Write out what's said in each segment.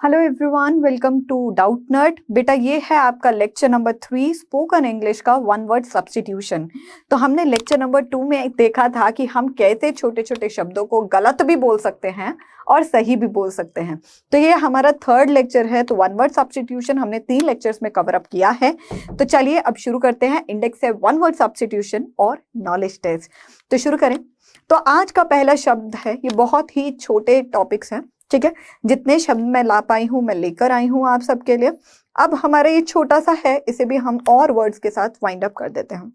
Hello everyone, welcome to Doubtnut. बेटा ये है आपका लेक्चर नंबर 3 स्पोकन इंग्लिश का वन वर्ड सब्स्टिट्यूशन। तो हमने लेक्चर नंबर 2 में देखा था कि हम कैसे छोटे छोटे शब्दों को गलत भी बोल सकते हैं और सही भी बोल सकते हैं। तो ये हमारा थर्ड लेक्चर है। तो वन वर्ड सब्स्टिट्यूशन हमने 3 लेक्चर्स में कवर अप किया है। तो चलिए अब शुरू करते हैं। इंडेक्स है वन वर्ड सब्स्टिट्यूशन और नॉलेज टेस्ट। तो शुरू करें। तो आज का पहला शब्द है, ये बहुत ही छोटे टॉपिक्स हैं, ठीक है। जितने शब्द मैं ला पाई हूं मैं लेकर आई हूं आप सबके लिए। अब हमारा ये छोटा सा है, इसे भी हम और वर्ड्स के साथ वाइंड अप कर देते हैं।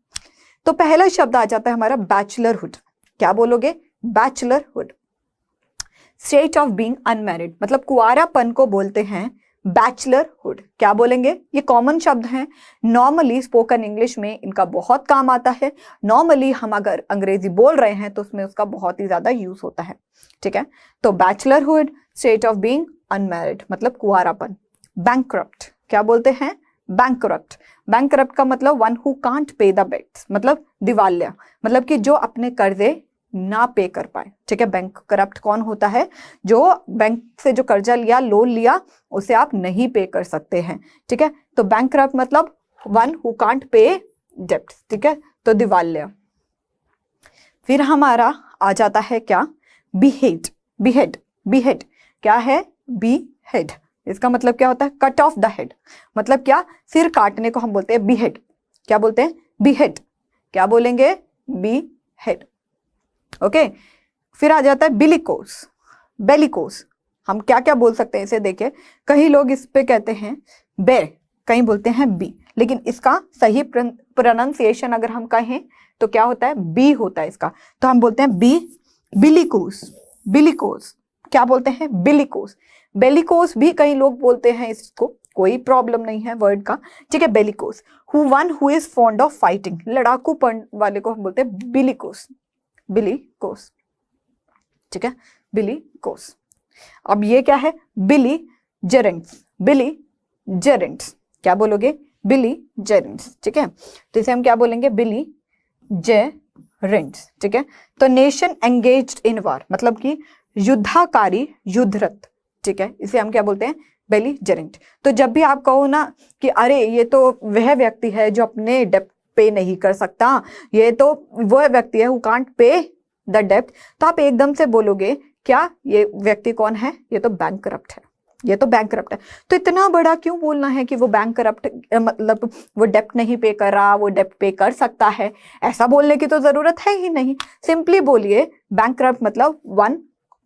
तो पहला शब्द आ जाता है हमारा बैचलरहुड। क्या बोलोगे? Bachelorhood. State of being unmarried, मतलब कुंवारापन को बोलते हैं बैचलरहुड। क्या बोलेंगे? ये कॉमन शब्द हैं। नॉर्मली स्पोकन इंग्लिश में इनका बहुत काम आता है। नॉर्मली हम अगर अंग्रेजी बोल रहे हैं तो उसमें उसका बहुत ही ज्यादा यूज होता है, ठीक है। तो bachelorhood, state of being unmarried मतलब कुंवारापन। बैंकरप्ट, क्या बोलते हैं? बैंकरप्ट। बैंकरप्ट का मतलब one who can't pay the debts, मतलब दिवालिया, मतलब कि जो अपने कर्जे ना पे कर पाए, ठीक है। बैंक करप्ट कौन होता है? जो बैंक से जो कर्जा लिया, लोन लिया, उसे आप नहीं पे कर सकते हैं, ठीक है। तो बैंक करप्ट मतलब वन हु कांट पे डेब्ट, ठीक है। तो दिवालिया। फिर हमारा आ जाता है क्या? बीहेड। बीहेड, बीहेड क्या है? बीहेड। इसका मतलब क्या होता है? कट ऑफ द हेड, मतलब क्या? सिर काटने को हम बोलते हैं बीहेड। क्या बोलते हैं? बीहेड। क्या बोलेंगे? बीहेड। ओके। फिर आ जाता है बिलिकोस। बेलिकोस। हम क्या क्या बोल सकते हैं इसे? देखिए, कई लोग इस पे कहते हैं बे, कहीं बोलते हैं बी, लेकिन इसका सही प्रोनाउंसिएशन अगर हम कहें तो क्या होता है? बी होता है इसका। तो हम बोलते हैं बी, बिलिकोस। बिलिकोस। क्या बोलते हैं? बिलिकोस। बेलिकोस भी कई लोग बोलते हैं इसको, कोई प्रॉब्लम नहीं है वर्ड का, ठीक है। Bellicose. One who is fond of fighting, लड़ाकूपन वाले को हम बोलते हैं बिलिकोस। बिलिकोस, ठीक है। बिलिकोस। अब ये क्या है? बिली जेरेंट्स। बिली जेरेंट्स। क्या बोलोगे? बिली जेरेंट्स, ठीक है। तो इसे हम क्या बोलेंगे? बिली जेरेंट्स, ठीक है। तो नेशन एंगेज्ड इन वार, मतलब कि युद्धाकारी, युद्धरत, ठीक है। इसे हम क्या बोलते हैं? बेली जेरेंट। तो जब भी आप कहो ना कि अरे ये तो वह व्यक्ति है जो अपने डेप्ट पे नहीं कर सकता, ये तो वह व्यक्ति है हु कांट पे द डेप्ट, तो आप एकदम से बोलोगे क्या? ये व्यक्ति कौन है? ये तो बैंक करप्ट है, ये तो बैंक करप्ट है। तो इतना बड़ा क्यों बोलना है कि वो बैंक करप्ट, मतलब वो डेप्ट नहीं पे कर रहा, वो डेप्ट पे कर सकता है? ऐसा बोलने की तो जरूरत है ही नहीं। सिंपली बोलिए बैंक करप्ट मतलब one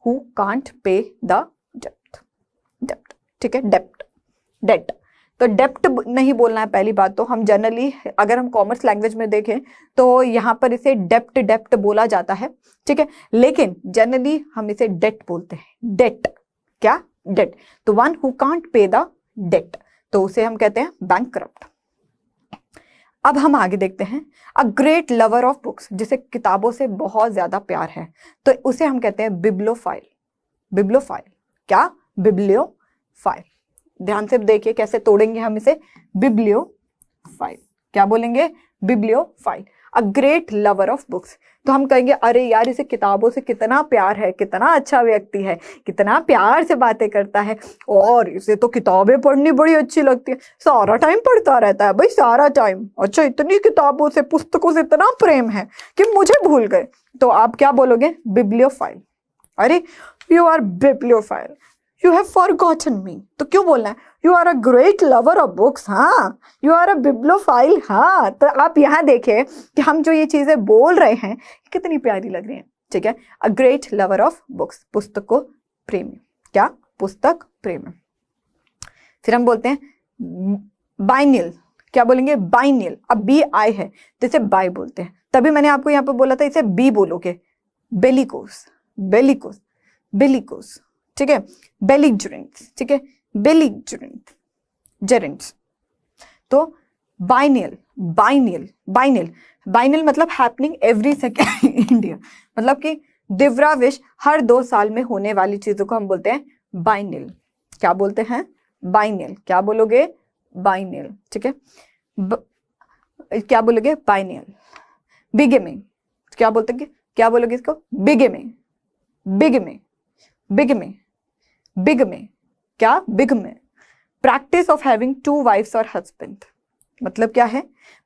who can't pay the डेप्ट। डेप्ट, ठीक है। डेप्ट, डेट। तो डेप्ट नहीं बोलना है पहली बात। तो हम जनरली अगर हम कॉमर्स लैंग्वेज में देखें तो यहाँ पर इसे डेप्ट, डेप्ट बोला जाता है, ठीक है। लेकिन जनरली हम इसे डेट बोलते हैं। डेट, क्या? डेट। तो one who can't pay the debt, तो उसे हम कहते हैं बैंक करप्ट। अब हम आगे देखते हैं। अ ग्रेट लवर ऑफ बुक्स, जिसे किताबों से बहुत ज्यादा प्यार है, तो उसे हम कहते हैं बिब्लियोफाइल। बिब्लियोफाइल। क्या? बिब्लियोफाइल। ध्यान से देखिए कैसे तोड़ेंगे हम इसे। बिब्लियोफाइल। क्या बोलेंगे? Bibliophile. A great lover of books. तो हम कहेंगे अरे यार इसे किताबों से कितना प्यार है, कितना अच्छा व्यक्ति है, कितना प्यार से बातें करता है, और इसे तो किताबें पढ़नी बड़ी अच्छी लगती है, सारा टाइम पढ़ता रहता है भाई, सारा टाइम। अच्छा, इतनी किताबों से, पुस्तकों से इतना प्रेम है कि मुझे भूल गए। तो आप क्या बोलोगे? बिब्लियोफाइल। अरे you are bibliophile, you have forgotten me. तो क्यों बोलना है? You are a great lover of books, हाँ, यू आर अ बिब्लियोफाइल, हाँ। तो आप यहाँ देखें कि हम जो ये चीजें बोल रहे हैं कितनी प्यारी लग रही हैं, ठीक है। अ ग्रेट लवर ऑफ बुक्स, पुस्तक को प्रेमी। क्या? पुस्तक प्रेमी। फिर हम बोलते हैं बाइनियल। क्या बोलेंगे? बाइनियल। अब बी आई है तो इसे बाय बोलते हैं, तभी मैंने आपको यहाँ पे बोला था इसे बी बोलोगे। बेलिकोस, बेलिकोस, बेलिकोस, ठीक है। बेलिजरेंट्स, ठीक है। बेलिजरेंट्स, जेरेंट्स। तो बाइनियल, बाइनियल, बाइनियल, बाइनियल मतलब हैपनिंग एवरी सेकेंड इंडिया, मतलब कि दिव्याविश हर 2 साल में होने वाली चीजों को हम बोलते हैं बाइनियल। क्या बोलते हैं? बाइनियल। क्या बोलोगे? बाइनियल, ठीक है। क्या बोलोगे? बाइनियल। बिगेमी। क्या बोलते हैं? क्या बोलोगे इसको? बिगेमी, बिगेमी, बिगेमी, बिगमी, क्या, बिगमे। प्रैक्टिस ऑफ हैविंग 2 वाइफ्स और हस्बैंड, मतलब क्या है,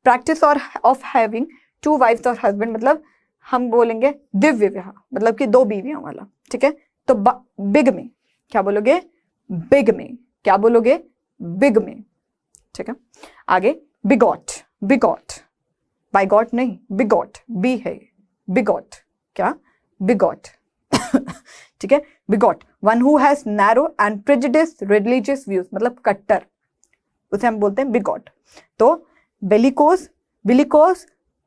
प्रैक्टिस और ऑफ हैविंग 2 वाइफ्स और हस्बैंड मतलब हम बोलेंगे दिव्य विवाह, मतलब कि 2 बीवियों वाला, ठीक है। तो बिगमे, क्या बोलोगे, बिगमे, क्या बोलोगे, बिगमे, ठीक है। आगे बिगॉट, बिगॉट, बाय गॉट नहीं, बिगॉट, बी है, बिगॉट, क्या, बिगॉट ठीक है। Bigot, one who has narrow and prejudiced religious views, मतलब कट्टर, उसे हम बोलते हैं बिगॉट। तो बेलिकोस, बिलिकोस,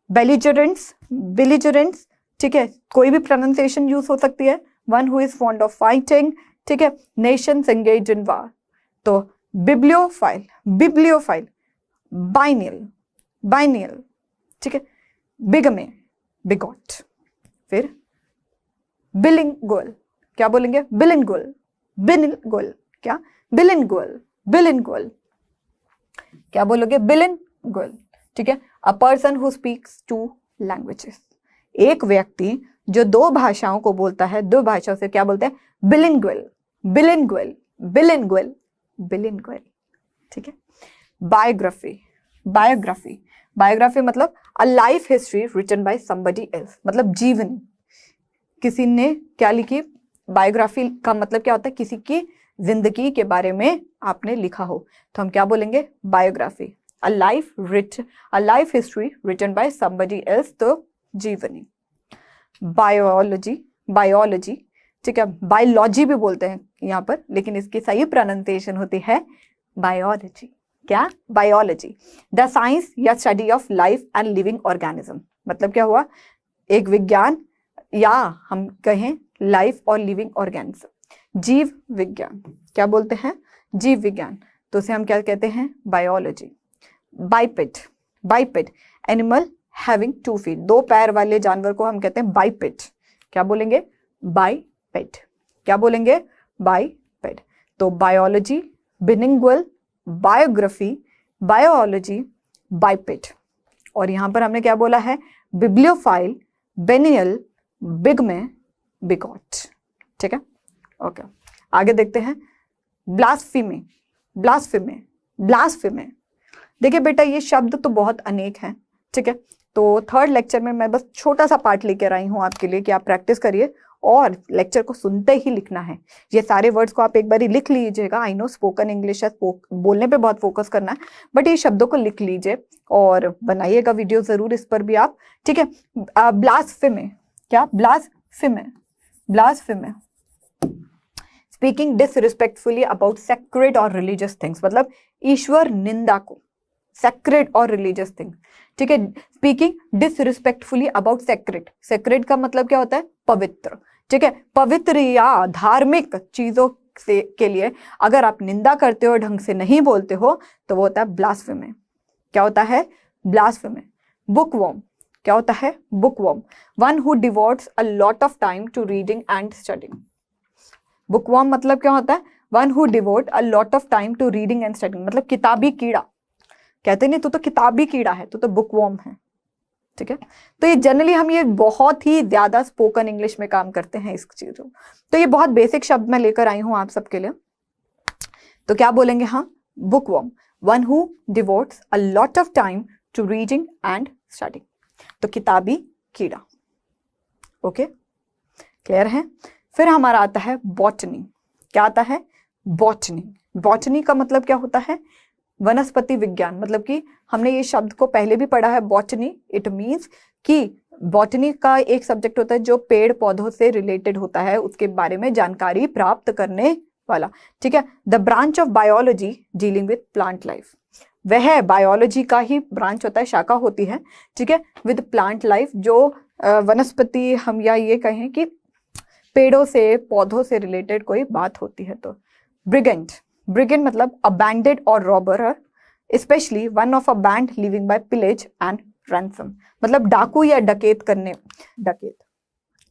बेलिजरेंट्स, बिलिजरेंट्स, ठीक है, कोई भी प्रोनाउंसिएशन यूज हो सकती है। One who is fond of fighting, ठीक है। नेशंस एंगेज इन वार, तो बिब्लियोफाइल, बिब्लियोफाइल, बाइनियल, बाइनियल, ठीक है। बिगमे, बिगॉट। फिर बिलिंगुअल, क्या बोलेंगे, बिलिंगुअल, बिलिंगुअल, क्या, बिलिंगुअल, बिलिंगुअल, क्या बोलोगे, बिलिंगुअल, ठीक है। A person who speaks 2 languages, एक व्यक्ति जो 2 भाषाओं को बोलता है, 2 भाषाओं से क्या बोलते हैं, बिलिंगुअल, बिलिंगुअल, बिलिंगुअल, बिलिंगुअल, ठीक है। बायोग्राफी, बायोग्राफी, बायोग्राफी मतलब a life history written by somebody else, मतलब जीवनी, किसी ने क्या लिखी। बायोग्राफी का मतलब क्या होता है, किसी की जिंदगी के बारे में आपने लिखा हो, तो हम क्या बोलेंगे, biography. A life history written by somebody else, तो जीवनी। बायोलॉजी, बायोलॉजी, ठीक है, बायोलॉजी भी बोलते हैं यहाँ पर, लेकिन इसकी सही प्रोनाउंसिएशन होती है बायोलॉजी, क्या, बायोलॉजी। द साइंस या study of life and living organism, मतलब क्या हुआ, एक विज्ञान या हम कहें लाइफ और लिविंग ऑर्गेनिज्म। जीव विज्ञान, क्या बोलते हैं, जीव विज्ञान, तो उसे हम क्या कहते हैं, बायोलॉजी। बाइपेड, बाइपेड, एनिमल हैविंग 2 फीट, 2 पैर वाले जानवर को हम कहते हैं बाइपेड, क्या बोलेंगे, बाइपेड, क्या बोलेंगे, बाइपेड। तो बायोलॉजी, बिलिंगुअल, बायोग्राफी, बायोलॉजी, बाइपेड। और यहां पर हमने क्या बोला है, बिब्लियोफाइल, बेनियल, बिगमे, बिगॉट, ठीक है। ओके, आगे देखते हैं। ब्लास्फेमी, ब्लास्फेमी, ब्लास्फेमी, देखिए बेटा ये शब्द तो बहुत अनेक हैं, ठीक है। तो 3rd लेक्चर में मैं बस छोटा सा पार्ट लेकर आई हूं आपके लिए कि आप प्रैक्टिस करिए और लेक्चर को सुनते ही लिखना है। ये सारे वर्ड्स को आप एक बार लिख लीजिएगा। आई नो स्पोकन इंग्लिश है, बोलने पे बहुत फोकस करना है, बट ये शब्दों को लिख लीजिए और बनाइएगा वीडियो जरूर इस पर भी आप, ठीक है। ब्लास्फेमी, क्या, blasphemy, blasphemy, speaking disrespectfully about sacred और रिलीजियस थिंग्स, मतलब ईश्वर निंदा को, सेक्रेड और रिलीजियस थिंग, ठीक है। Speaking disrespectfully about sacred, sacred का मतलब क्या होता है, पवित्र, ठीक है। पवित्र या धार्मिक चीजों से के लिए अगर आप निंदा करते हो, ढंग से नहीं बोलते हो, तो वो होता है ब्लास्फेमी, क्या होता है, ब्लास्फेमी। बुकवर्म, क्या होता है, bookworm, one who devotes a lot of time to reading and studying. Bookworm मतलब क्या होता है, one who devote a lot of time to reading and studying, मतलब किताबी कीड़ा, कहते नहीं तू तो किताबी कीड़ा है, तू तो बुकवर्म है, ठीक है। तो ये जनरली हम ये बहुत ही ज्यादा स्पोकन इंग्लिश में काम करते हैं इस चीजों, तो ये बहुत बेसिक शब्द मैं लेकर आई हूं आप सबके लिए। तो क्या बोलेंगे हम, bookworm, one who devotes a lot of time to reading and studying, तो किताबी कीड़ा, ओके, क्लियर है। फिर हमारा आता है बॉटनी, क्या आता है, बॉटनी। बॉटनी का मतलब क्या होता है, वनस्पति विज्ञान, मतलब कि हमने ये शब्द को पहले भी पढ़ा है, बॉटनी। इट मीन्स कि बॉटनी का एक सब्जेक्ट होता है जो पेड़ पौधों से रिलेटेड होता है, उसके बारे में जानकारी प्राप्त करने वाला, ठीक है। The branch of biology dealing with plant life, वह बायोलॉजी का ही ब्रांच होता है, शाखा होती है, ठीक है, विद प्लांट लाइफ, जो वनस्पति हम या ये कहें कि पेड़ों से पौधों से रिलेटेड कोई बात होती है। तो ब्रिगेंट, ब्रिगेंट मतलब अबैंडेड और robber, specially one of a band living by pillage and ransom, मतलब डाकू या डकैत करने, डकैत,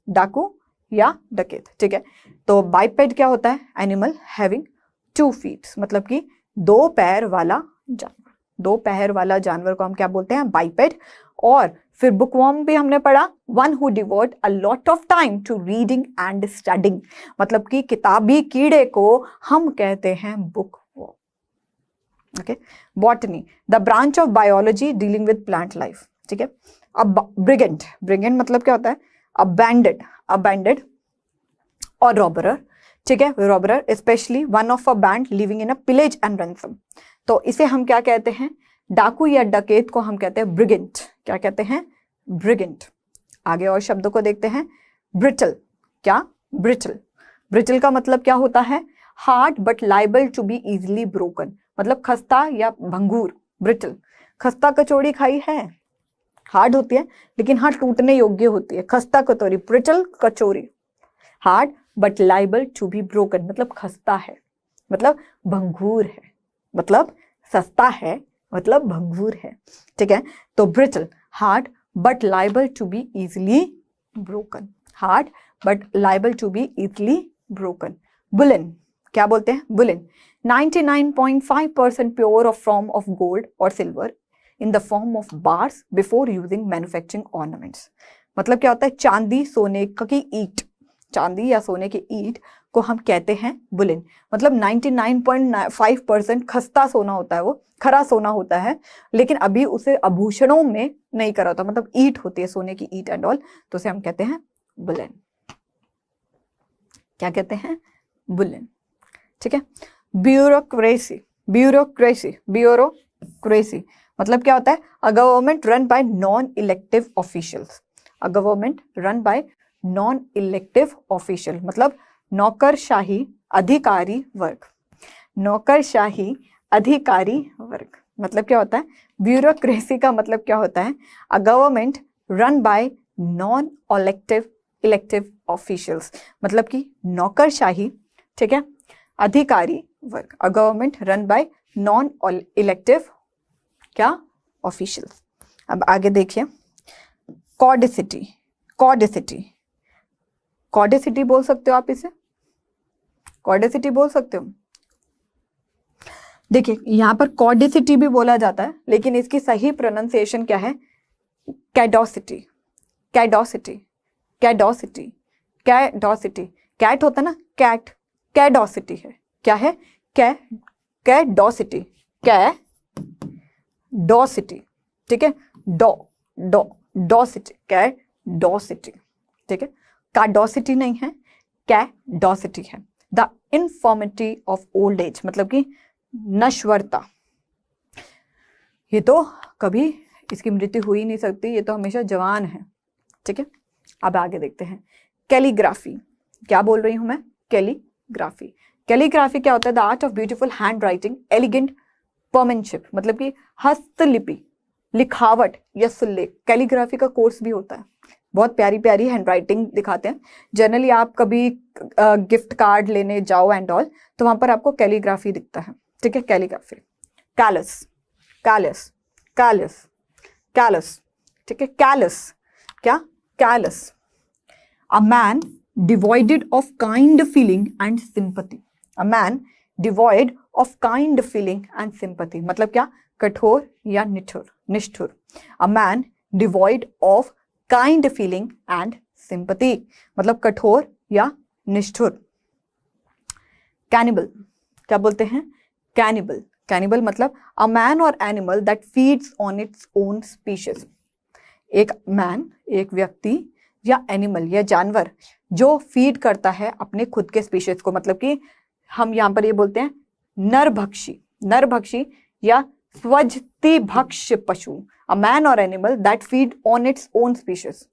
डाकू या डकैत, ठीक है। तो बाइपेड क्या होता है, एनिमल हैविंग 2 फीट, मतलब कि 2 पैर वाला जानवर, दो पैर वाला जानवर को हम क्या बोलते हैं, बाइपेड। और फिर बुकवॉर्म भी हमने पढ़ा, one who devote a lot of time to reading and studying, मतलब कि किताबी कीड़े को हम कहते हैं bookworm. Okay, botany, the branch of biology dealing with plant life, ठीक है। अब ब्रिगेंड, ब्रिगेंड मतलब क्या होता है, अबैंडेड, अबैंडेड और रॉबरर, ठीक है, robber specially one of a band living in a pillage and ransom. तो इसे हम क्या कहते हैं, डाकू या डकैत को हम कहते हैं ब्रिगेंट, क्या कहते हैं, ब्रिगेंट। आगे और शब्दों को देखते हैं, ब्रिटल, क्या, ब्रिटल, ब्रिटल का मतलब क्या होता है, hard but liable to be easily broken, मतलब खस्ता या भंगूर, ब्रिटल। खस्ता कचौड़ी खाई है, हार्ड होती है लेकिन हाँ टूटने योग्य होती है, खस्ता कचौड़ी, ब्रिटल कचौड़ी। Hard but liable to be broken मतलब खस्ता है, मतलब भंगूर है, मतलब सस्ता है, मतलब भंगूर है, ठीक है। तो brittle, hard but liable to be easily broken, hard but liable to be easily broken. Bullion, क्या बोलते हैं, bullion, 99.5% pure of form of gold और silver in the form of bars before using manufacturing ornaments, मतलब क्या होता है, चांदी सोने की ईंट, चांदी या सोने की ईंट को हम कहते हैं बुलिन, मतलब 99.5% खस्ता सोना होता है, वो खरा सोना होता है, लेकिन अभी उसे आभूषणों में नहीं करा होता, मतलब ईंट होती है सोने की ईंट एंड ऑल, तो उसे हम कहते हैं बुलिन, क्या कहते हैं, बुलिन, ठीक है। ब्यूरोक्रेसी, ब्यूरोक्रेसी, ब्यूरोक्रेसी मतलब क्या होता है, a government run by non elective officials, a government run by non elective official मतलब नौकरशाही अधिकारी वर्ग, नौकरशाही अधिकारी वर्ग मतलब क्या होता है, ब्यूरोक्रेसी का मतलब क्या होता है, a government run by non elective officials मतलब कि नौकरशाही, ठीक है, अधिकारी वर्ग, a government run by non elective क्या, ऑफिशियल्स। अब आगे देखिए, कॉर्डिसिटी, कॉर्डिसिटी, कॉर्डिसिटी बोल सकते हो आप इसे, कॉर्डिसिटी बोल सकते हो। देखिए यहां पर कॉर्डिसिटी भी बोला जाता है लेकिन इसकी सही प्रोनाउंसिएशन क्या है, कैडोसिटी, कैडोसिटी, कैडोसिटी, कैडोसिटी, कैट होता है ना, कैट, कैडोसिटी है, क्या है, कैडोसिटी, कैडोसिटी, ठीक है, डोसिटी, कैडोसिटी, ठीक है, कार्डोसिटी नहीं है, कैडोसिटी है। The infirmity of old age मतलब कि नश्वरता, ये तो कभी इसकी मृत्यु हो ही नहीं सकती, ये तो हमेशा जवान है, ठीक है। अब आगे देखते हैं, कैलीग्राफी, क्या बोल रही हूं मैं, कैलीग्राफी, कैलीग्राफी क्या होता है, the art of beautiful handwriting, elegant penship मतलब कि हस्तलिपि, लिखावट या सुल्लेख, कैलीग्राफी का कोर्स भी होता है, बहुत प्यारी प्यारी हैंडराइटिंग दिखाते हैं। जनरली आप कभी गिफ्ट कार्ड लेने जाओ एंड ऑल तो वहां पर आपको कैलीग्राफी दिखता है, ठीक है, calligraphy. Callous, callous, callous, callous, ठीक है, कैलस, क्या, callous, a man devoided of kind feeling and sympathy, a man devoid of kind feeling and sympathy मतलब क्या, कठोर या निठुर, निष्ठुर, a man devoid of kind feeling and sympathy मतलब कठोर या निष्ठुर। कैनिबल, क्या बोलते हैं, कैनिबल, कैनिबल मतलब अ मैन और animal that feeds on its own species, एक मैन, एक व्यक्ति या एनिमल या जानवर जो फीड करता है अपने खुद के स्पीशीज को, मतलब कि हम यहाँ पर ये बोलते हैं नरभक्षी, नरभक्षी या स्वजतिभक्ष पशु, अ मैन और animal that feed on its own species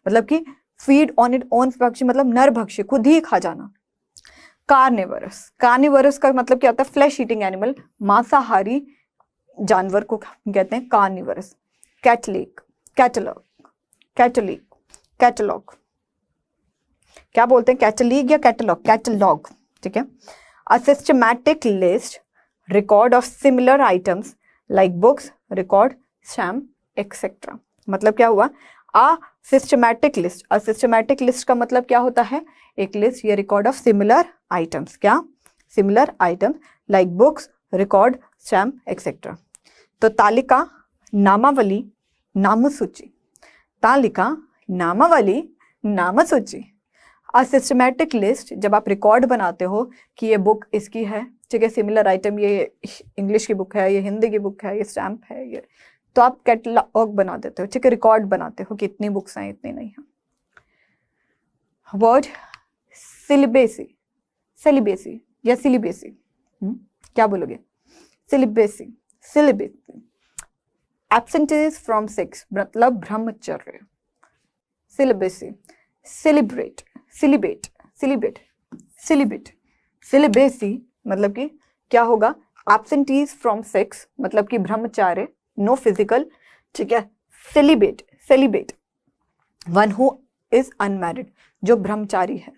मतलब कि feed on it own species मतलब नरभक्षी, खुद ही खा जाना। कार्निवरस, कार्निवरस का मतलब क्या होता है, फ्लैश ईटिंग एनिमल, मांसाहारी जानवर को कहते हैं कार्निवरस। कैटलिक, कैटलॉग, कैटलिक, कैटलॉग, क्या बोलते हैं, कैटलिक या कैटलॉग, कैटलॉग, ठीक है। A systematic list, record of similar items like books, record, stamp etcetera मतलब क्या हुआ, a systematic list, a systematic list का मतलब क्या होता है, एक लिस्ट या रिकॉर्ड ऑफ सिमिलर आइटम्स, क्या, similar items like books, record, stamp etcetera. तो तालिका, नामावली, नामसूची, तालिका, नामावली, नामसूची। अ सिस्टमैटिक लिस्ट, जब आप रिकॉर्ड बनाते हो कि ये बुक इसकी है, ठीक है, सिमिलर आइटम, ये इंग्लिश की बुक है, ये हिंदी की बुक है, ये स्टैम्प है, ये, तो आप कैटलॉग बना देते हो, ठीक है, रिकॉर्ड बनाते हो कि इतनी बुक्स हैं, इतनी नहीं है। वर्ड सिलिबेसी, सिलिबेसी या सिलिबेसी, क्या बोलोगे? सिलिबेसी, सिलिबेसी। एब्सेंटेज फ्रॉम 6 मतलब ब्रह्मचर्य। सिलिबेसी, सिलिब्रेट, सिलिबेट, सिलिबेट, सिलिबेट, सिलिबेसी मतलब कि क्या होगा? एब्सेंटीज फ्रॉम 6 मतलब कि ब्रह्मचार्य, नो फिजिकल, ठीक है। Celibate, celibate one who is unmarried, जो ब्रह्मचारी है,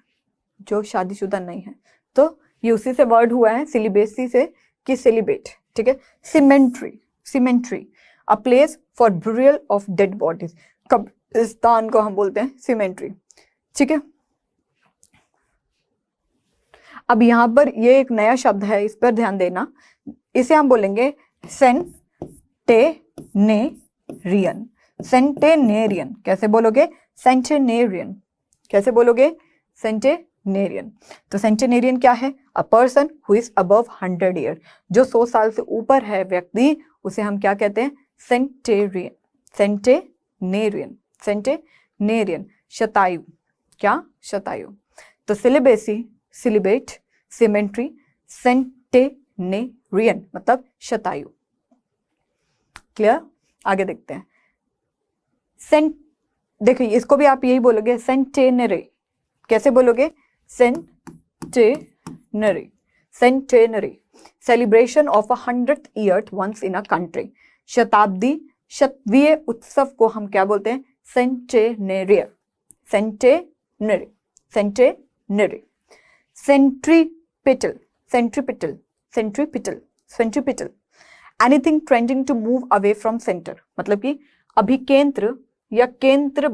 जो शादीशुदा नहीं है, तो ये उसी से वर्ड हुआ है सिलिबेसी से कि सेलिबेट, ठीक है। Symmetry, symmetry a place for burial of dead bodies, कब्रिस्तान को हम बोलते हैं सिमेंट्री, ठीक है। अब यहाँ पर ये एक नया शब्द है, इस पर ध्यान देना, इसे हम बोलेंगे सेंटेनेरियन, सेंटेनेरियन। कैसे बोलोगे? सेंटेनेरियन। कैसे बोलोगे? सेंटेनेरियन। तो सेंटेनेरियन क्या है? A person who is above 100 year, जो 100 साल से ऊपर है व्यक्ति, उसे हम क्या कहते हैं? सेंटेरियन, सेंटेनेरियन, सेंटेनेरियन। शतायु, क्या? शतायु। तो सिलिबेसी, सिलिबेट, सिमेंट्री, सेंटेनेरियन मतलब शतायु। क्लियर? आगे देखते हैं। देखिए इसको भी आप यही बोलोगे, सेंटेनरी। कैसे बोलोगे? Centenary, centenary. Celebration of 100th year once in a country. शताब्दी, शतवीय उत्सव को हम क्या बोलते हैं? Centenarian, centenary, centenary. Centripetal, centripetal, centripetal, centripetal. Anything trending to move away from centre मतलब कि अभिकेंद्र या केंद्र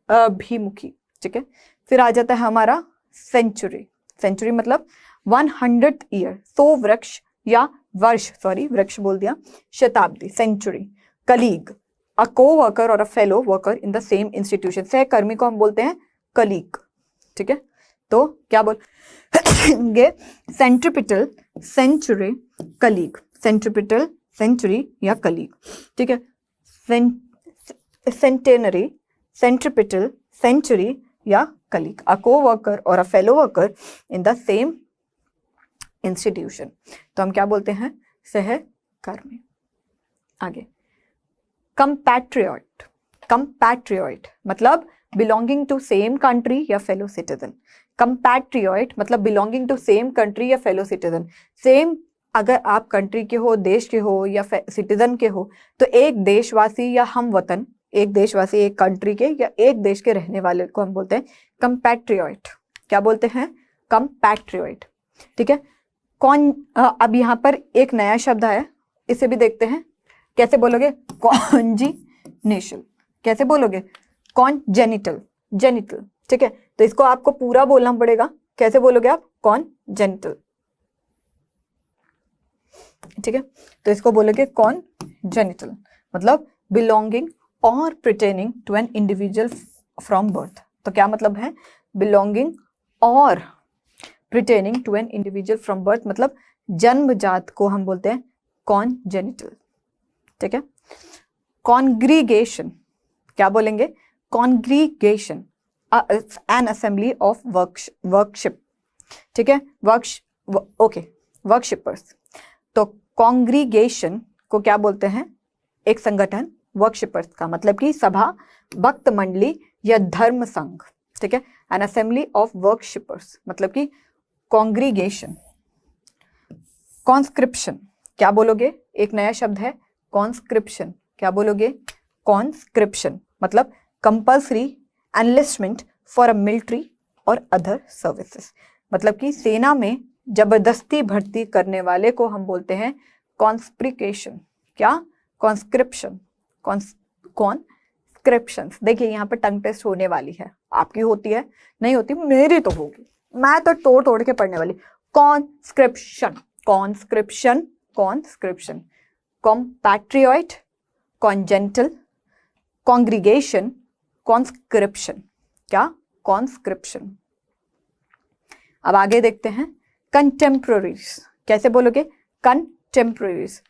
अभिमुखी, ठीक है। फिर आ जाता है हमारा सेंचुरी, सेंचुरी मतलब 100th ईयर, 100 वृक्ष या वर्ष, सॉरी वृक्ष बोल दिया, शताब्दी, सेंचुरी। कलीग, अ को-वर्कर और a fellow worker in the same institution. सहकर्मी को हम बोलते हैं कलीग, ठीक है। तो क्या बोलेंगे? Centripetal, century, colleague, centripetal, century या कलीग, ठीक है। सेंटेनरी, सेंट्रीपिटल, सेंचुरी या कलीग, अ को-वर्कर और a fellow worker in the same institution. तो हम क्या बोलते हैं? सहकर्मी। आगे कंपैट्रियट, कंपैट्रियट मतलब बिलोंगिंग टू सेम कंट्री या फेलो सिटीजन। कंपैट्रियट मतलब बिलोंगिंग टू सेम कंट्री या फेलो सिटीजन। सेम, अगर आप कंट्री के हो, देश के हो या सिटीजन के हो, तो एक देशवासी या हम वतन, एक देशवासी एक कंट्री के या एक देश के रहने वाले को हम बोलते हैं कंपैट्रियट। क्या बोलते हैं? कंपैट्रियट, ठीक है। कौन, अब यहाँ पर एक नया शब्द है, इसे भी देखते हैं। कैसे बोलोगे? कॉन्जिनेशल। कैसे बोलोगे? कॉन्जेनिटल, जेनिटल, ठीक है। तो इसको आपको पूरा बोलना पड़ेगा। कैसे बोलोगे आप? कॉन्जेनिटल, ठीक है। तो इसको बोलोगे कॉन्जेनिटल मतलब बिलोंगिंग और pertaining to an individual from birth. तो क्या मतलब है? बिलोंगिंग और pertaining to an individual from birth मतलब जन्मजात को हम बोलते हैं कॉन्जेनिटल, ठीक है। कॉन्ग्रीगेशन, क्या बोलेंगे? Congregation, N assembly of worship, ठीक है। वर्कशिपर्स। तो कॉन्ग्रीगेशन को क्या बोलते हैं? एक संगठन, वर्कशिपर्स का मतलब कि सभा, भक्त मंडली या धर्म संघ, ठीक है। एन असेंबली ऑफ वर्कशिपर्स मतलब कि कॉन्ग्रीगेशन। कॉन्स्क्रिप्शन, क्या बोलोगे? एक नया शब्द है कॉन्स्क्रिप्शन। क्या बोलोगे? कॉन्स्क्रिप्शन मतलब compulsory enlistment for a military और अदर सर्विसेज मतलब कि सेना में जबरदस्ती भर्ती करने वाले को हम बोलते हैं कॉन्स्प्रिकेशन। क्या? Conscription, conscription. देखिए यहाँ पर टंग टेस्ट होने वाली है, आपकी होती है नहीं होती, मेरी तो होगी, मैं तो तोड़ तोड़ के पढ़ने वाली। Conscription, conscription, conscription, compatriot, congenital, congregation, conscription. क्या? कॉन्स्क्रिप्शन। अब आगे देखते हैं कंटेम्प्रोरीज। कैसे बोलोगे? कंटेम्प्रोरीज।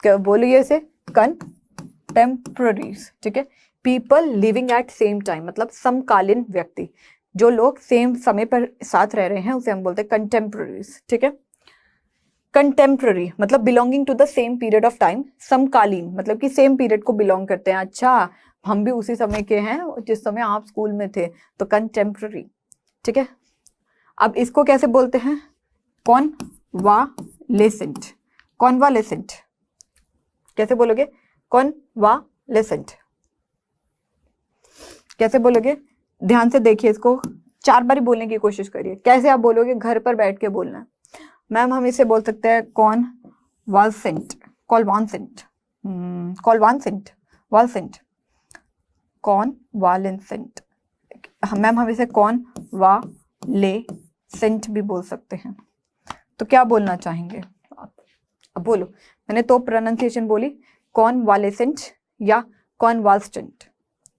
बोलिए इसे कंटेम्प्रोरीज। ठीक है, people living at same time, मतलब समकालीन व्यक्ति, जो लोग सेम समय पर साथ रह रहे हैं उसे हम बोलते हैं कंटेम्प्रोरीज। ठीक है, कंटेम्प्रेरी मतलब belonging to the same period of time. समकालीन मतलब कि सेम पीरियड को बिलोंग करते हैं। अच्छा, हम भी उसी समय के हैं जिस समय आप स्कूल में थे, तो कंटेम्प्रेरी। ठीक है, अब इसको कैसे बोलते हैं? कॉन्वालेसेंट। कॉन्वालेसेंट कैसे बोलोगे? कॉन्वालेसेंट कैसे बोलोगे? ध्यान से देखिए, इसको 4 बार बोलने की कोशिश करिए। कैसे आप बोलोगे? घर पर बैठ के बोलना है। मैम हम इसे बोल सकते हैं कॉन्वालेसेंट, कॉन्वालेसेंट, कॉन्वालेसेंट, वालेसेंट, कॉन्वालेसेंट। मैम हम इसे कॉन्वालेसेंट भी बोल सकते हैं। तो क्या बोलना चाहेंगे आप? अब बोलो। मैंने तो प्रोनाउंसिएशन बोली, कॉन्वालेसेंट या कॉन्वालेसेंट।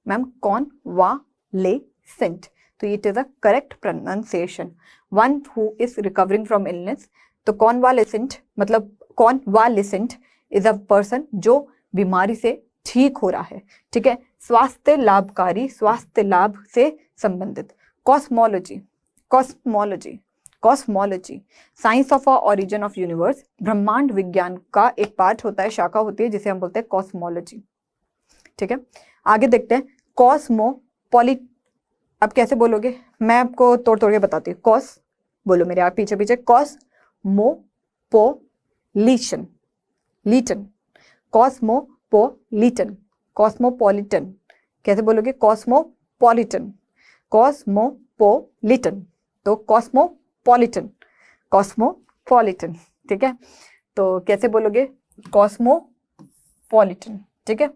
मैम कॉन्वालेसेंट, तो it is a correct pronunciation. One who is recovering from illness, तो कॉन्वालेसेंट मतलब कॉन्वालेसेंट इज अ पर्सन जो बीमारी से ठीक हो रहा है। ठीक है, स्वास्थ्य लाभकारी, स्वास्थ्य लाभ से संबंधित। Cosmology, cosmology, cosmology science of origin of universe, ब्रह्मांड विज्ञान का एक पार्ट होता है, शाखा होती है, जिसे हम बोलते हैं कॉस्मोलॉजी। ठीक है, आगे देखते हैं कॉस्मोपॉलिट। अब कैसे बोलोगे? मैं आपको तोड़ तोड़ के बताती हूँ। कॉस बोलो मेरे आप पीछे पीछे। कॉस्मोपोलिशन, लीटन, कॉस्मोपोलिटन, कॉस्मोपॉलिटन। कैसे बोलोगे? कॉस्मोपॉलिटन, कॉस्मोपोलिटन, तो कॉस्मोपॉलिटन, कॉस्मोपॉलिटन। ठीक है, तो कैसे बोलोगे? कॉस्मोपॉलिटन। ठीक है,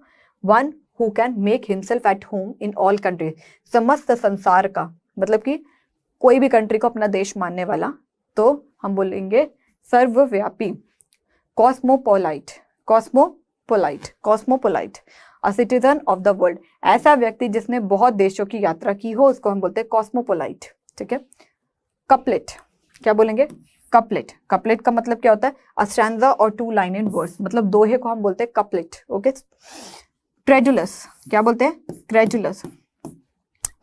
one who can make himself at home in all countries, समस्त संसार का, मतलब कि कोई भी कंट्री को अपना देश मानने वाला, तो हम बोलेंगे सर्वव्यापी। Cosmopolite, cosmopolite, cosmopolite, a citizen of the world, ऐसा व्यक्ति जिसने बहुत देशों की यात्रा की हो, उसको हम बोलते हैं कॉस्मोपोलाइट। ठीक है, कपलेट, क्या बोलेंगे? कपलेट। कपलेट का मतलब क्या होता है? अ स्टैंजा और 2 लाइन इन वर्स, मतलब दोहे को हम बोलते हैं कपलेट। ओके, क्रेडुलस, क्या बोलते हैं? क्रेडुलस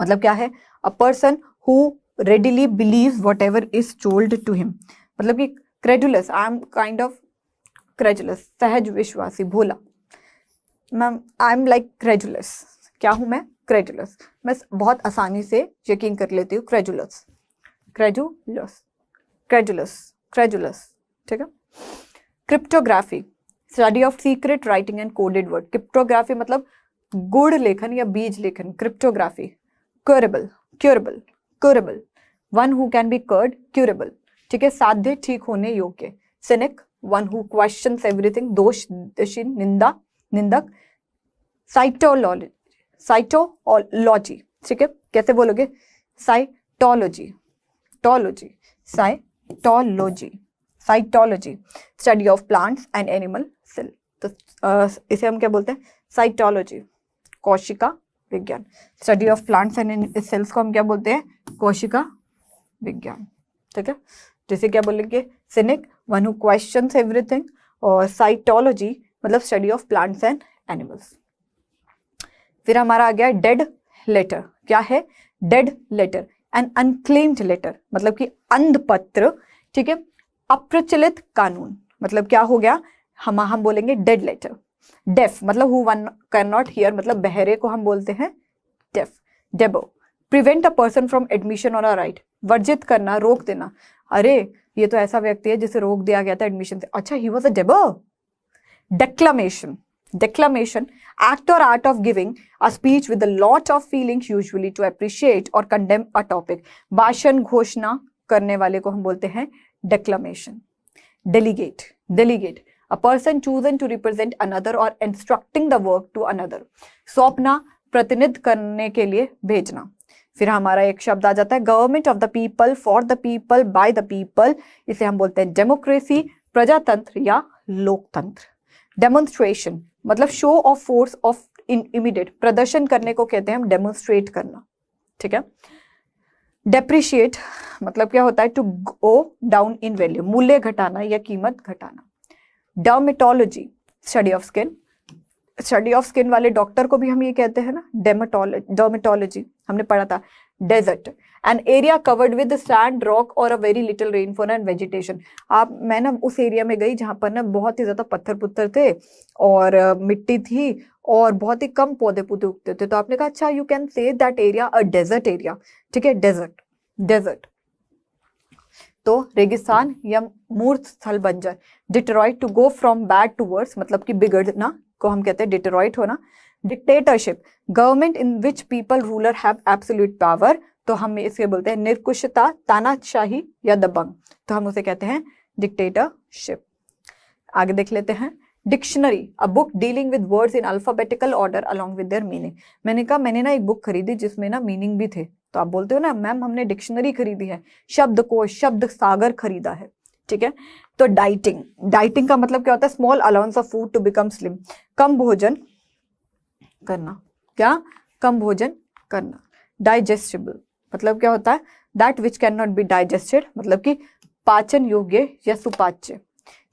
मतलब क्या है? A person who readily believes whatever is told to him, मतलब कि credulous, I am kind of credulous, सहज विश्वासी, भोला। Ma'am I am like credulous. क्या हूं मैं? क्रेडुलस। मैं बहुत आसानी से यकीन कर लेती हूँ। Credulous, credulous, credulous, credulous. ठीक है, cryptography, study of secret writing and coded word. Cryptography मतलब गुड़ लेखन या बीज लेखन, cryptography. Curable, curable, curable, one who can be cured, curable. ठीक है, साध्य, ठीक होने योग्य। Cynic, one who questions everything, दोषी, निंदा, निंदक। Cytology, cytology. ठीक है, कैसे बोलोगे? साइटोलॉजी, टोलॉजी, cytology, cytology, study of plants and animal cell, तो इसे हम क्या बोलते हैं? साइटोलॉजी। कोशिका विज्ञान, study of plants and cells को हम क्या बोलते हैं? कोशिका विज्ञान। ठीक है, जैसे क्या बोलेंगे? Cynic, one who questions everything, और साइटोलॉजी मतलब study of plants and animals. फिर हमारा आ गया डेड लेटर। क्या है? Dead letter, an unclaimed letter, मतलब कि अंधपत्र। ठीक है, अप्रचलित कानून, मतलब क्या हो गया? हम बोलेंगे डेड लेटर। डेफ मतलब who one can not hear, मतलब बहरे को हम बोलते हैं deaf. Debar, prevent a person from admission on a right, वर्जित करना, रोक देना। अरे ये तो ऐसा व्यक्ति है जिसे रोक दिया गया था एडमिशन से। अच्छा, he was a debar. Declamation, declamation, act or art of giving a speech with a lot of feelings, usually to appreciate or condemn a topic. भाषण, घोषणा करने वाले को हम बोलते हैं declamation. Delegate, delegate, a person chosen to represent another or instructing the work to another. सौंपना, प्रतिनिधित्व करने के लिए भेजना। फिर हमारा एक शब्द आ जाता है government of the people, for the people, by the people, इसे हम बोलते हैं डेमोक्रेसी, प्रजातंत्र या लोकतंत्र। डेमोन्स्ट्रेशन मतलब show off force of immediate, प्रदर्शन करने को कहते हैं हम डेमोन्स्ट्रेट करना, ठीक है। डेप्रिशिएट मतलब क्या होता है, to go down in value, मूल्य घटाना या कीमत घटाना। Dermatology study of skin, study of skin वाले डॉक्टर को भी हम ये कहते हैं ना डर्मेटोलॉजी, हमने पढ़ा था। Desert an area covered with sand, rock और a very little rainfall and vegetation. मैं ना उस एरिया में गई जहां पर ना बहुत ही ज्यादा पत्थर पुत्थर थे और मिट्टी थी और बहुत ही कम पौधे पौधे उगते थे। तो आपने कहा अच्छा you can say that area a desert area, ठीक है, डेजर्ट डेजर्ट। तो रेगिस्तान या मूर्त स्थल बंजर। Deteriorate to go from bad to worse मतलब कि बिगड़ना को हम कहते हैं डिट्रॉइट होना। Dictatorship government in which people ruler have absolute power, तो हम इसे बोलते हैं निरकुशता, तानाशाही या दबंग, तो हम उसे कहते हैं डिक्टेटरशिप। आगे देख लेते हैं। Dictionary a book dealing with words in alphabetical order along with their meaning. मैंने कहा मैंने ना एक बुक खरीदी जिसमें ना मीनिंग भी थे, तो आप बोलते हो ना मैम हमने डिक्शनरी खरीदी है, शब्दकोश शब्द सागर खरीदा है, ठीक है। तो डाइटिंग, डाइटिंग का मतलब क्या होता है, small allowance of food to become slim, कम भोजन करना, क्या, कम भोजन करना। डाइजेस्टिबल मतलब क्या होता है, that which can not be digested मतलब कि पाचन योग्य या सुपाच्य,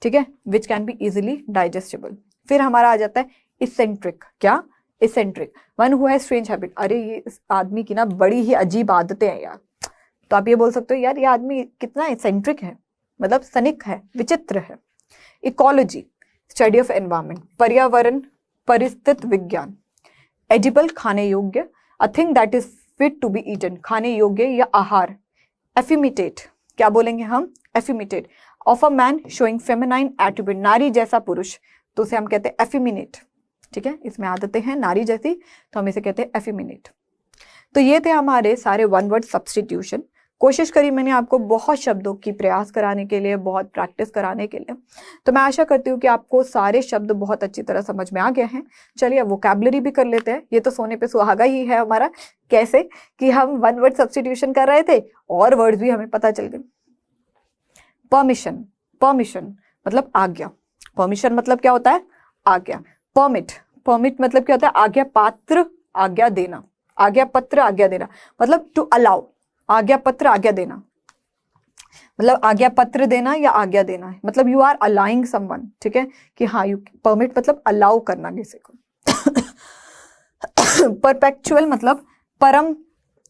ठीक है, which can be easily digestible. फिर हमारा आ जाता है इसेंट्रिक, क्या, eccentric one who has strange habit, अरे ये इस आदमी की ना बड़ी ही अजीब आदतें हैं यार, तो आप ये बोल सकते हो यार ये आदमी कितना इसेंट्रिक है, मतलब सनिक है, विचित्र है। इकोलॉजी स्टडी ऑफ एनवायरमेंट, पर्यावरण परिस्थित विज्ञान। एडिबल खाने योग्य, a thing that is fit to be eaten, खाने योग्य या आहार। एफिमिटेट क्या बोलेंगे हम, effeminate of a man showing feminine attribute, नारी जैसा पुरुष, तो उसे हम कहते हैं एफिमिनेट, ठीक है, इसमें आदतें हैं नारी जैसी तो हम इसे कहते हैं एफिमिनेट। तो ये थे हमारे सारे वन वर्ड सब्सटीट्यूशन। कोशिश करी मैंने आपको बहुत शब्दों की प्रयास कराने के लिए, बहुत प्रैक्टिस कराने के लिए, तो मैं आशा करती हूँ कि आपको सारे शब्द बहुत अच्छी तरह समझ में आ गए हैं। चलिए अब वोकैबुलरी भी कर लेते हैं, ये तो सोने पे सुहागा ही है हमारा, कैसे कि हम वन वर्ड सब्सटीट्यूशन कर रहे थे और वर्ड्स भी हमें पता चल गए। परमिशन, परमिशन मतलब आज्ञा, परमिशन मतलब क्या होता है, आज्ञा। परमिट, परमिट मतलब क्या होता है, आज्ञा पात्र, आज्ञा देना, आज्ञा पत्र, आज्ञा देना मतलब टू अलाउ, आज्ञा पत्र, आज्ञा देना मतलब आज्ञा पत्र देना या आज्ञा देना है, मतलब यू आर अलाउइंग समवन, ठीक है, कि हाँ यू परमिट मतलब अलाउ करना किसी को। परपेक्चुअल मतलब परम,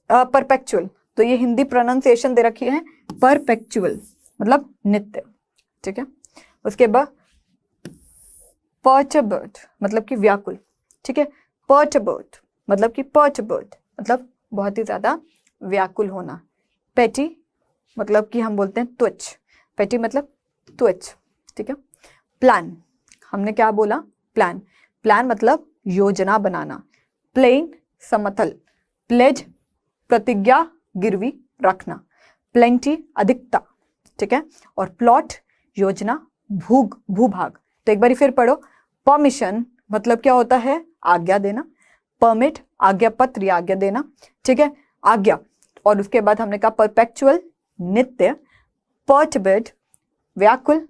परपेक्चुअल, तो ये हिंदी प्रोनाउंसिएशन दे रखी है, परपेक्चुअल मतलब नित्य, ठीक है। उसके बाद पर्टर्ब्ड मतलब कि व्याकुल, ठीक है, पर्टर्ब्ड मतलब कि पर्टर्ब्ड मतलब बहुत ही ज्यादा व्याकुल होना। पेटी मतलब कि हम बोलते हैं तुच्छ, पेटी मतलब तुच्छ, ठीक है। प्लान, हमने क्या बोला, प्लान, प्लान मतलब योजना बनाना। प्लेन समतल, प्लेज प्रतिज्ञा गिरवी रखना। प्लेंटी अधिकता, ठीक है, और प्लॉट योजना, भूभाग। तो एक बार फिर पढ़ो, परमिशन मतलब क्या होता है, आज्ञा देना। परमिट आज्ञा पत्र या आज्ञा देना, ठीक है, आज्ञा। और उसके बाद हमने कहा परपेक्चुअल नित्य, पर्टर्ब्ड व्याकुल,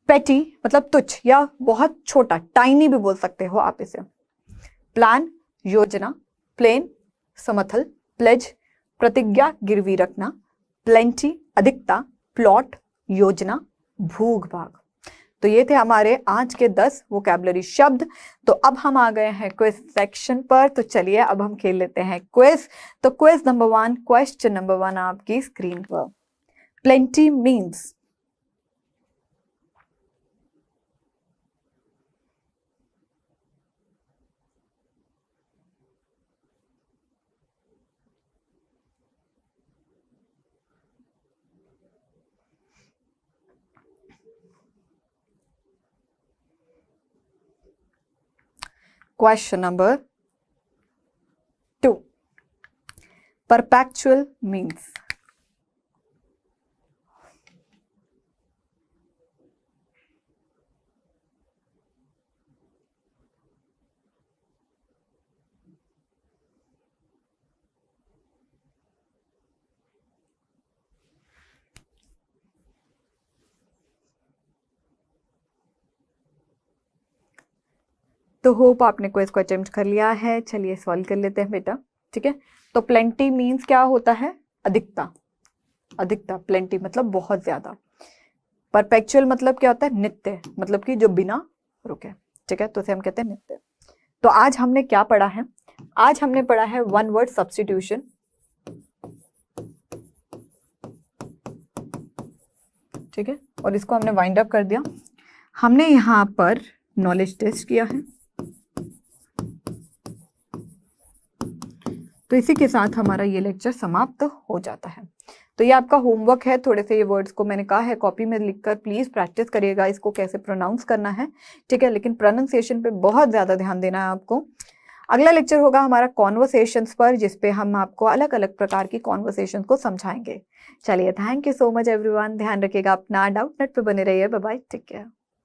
पेटी मतलब तुच्छ या बहुत छोटा, टाइनी भी बोल सकते हो आप इसे। प्लान योजना, प्लेन समतल, प्लेज प्रतिज्ञा गिरवी रखना, प्लेंटी अधिकता, प्लॉट योजना, भूभाग। तो ये थे हमारे आज के 10 वोकैबुलरी शब्द। तो अब हम आ गए हैं क्विज सेक्शन पर, तो चलिए अब हम खेल लेते हैं क्विज। तो क्विज नंबर 1, क्वेश्चन नंबर 1 आपकी स्क्रीन पर। Plenty means, question number 2, perpetual means, तो होप आपने कोई इसको अटेम्प्ट कर लिया है। चलिए सॉल्व कर लेते हैं बेटा, ठीक है। तो प्लेंटी मीन्स क्या होता है? अधिकता। अधिकता, प्लेंटी मतलब बहुत ज्यादा। परपेचुअल मतलब क्या होता है? नित्य, मतलब कि जो बिना रुके, ठीक है, तो उसे हम कहते हैं नित्य। तो आज हमने क्या पढ़ा है? आज हमने पढ़ा है वन वर्ड सब्स्टिट्यूशन, ठीक है, और इसको हमने वाइंड अप कर दिया। हमने यहाँ पर नॉलेज टेस्ट किया है। तो इसी के साथ हमारा ये लेक्चर समाप्त हो जाता है। तो ये आपका होमवर्क है, थोड़े से ये वर्ड्स को मैंने कहा है कॉपी में लिखकर प्लीज प्रैक्टिस करिएगा, इसको कैसे प्रोनाउंस करना है, ठीक है, लेकिन प्रोनाउंसिएशन पे बहुत ज्यादा ध्यान देना है आपको। अगला लेक्चर होगा हमारा कॉन्वर्सेशंस पर, जिसपे हम आपको अलग अलग प्रकार की कॉन्वर्सेशंस को समझाएंगे। चलिए, thank you so much everyone, ध्यान रखिएगा अपना, डाउट नेट पे बने रहिए, बाय बाय, टेक केयर।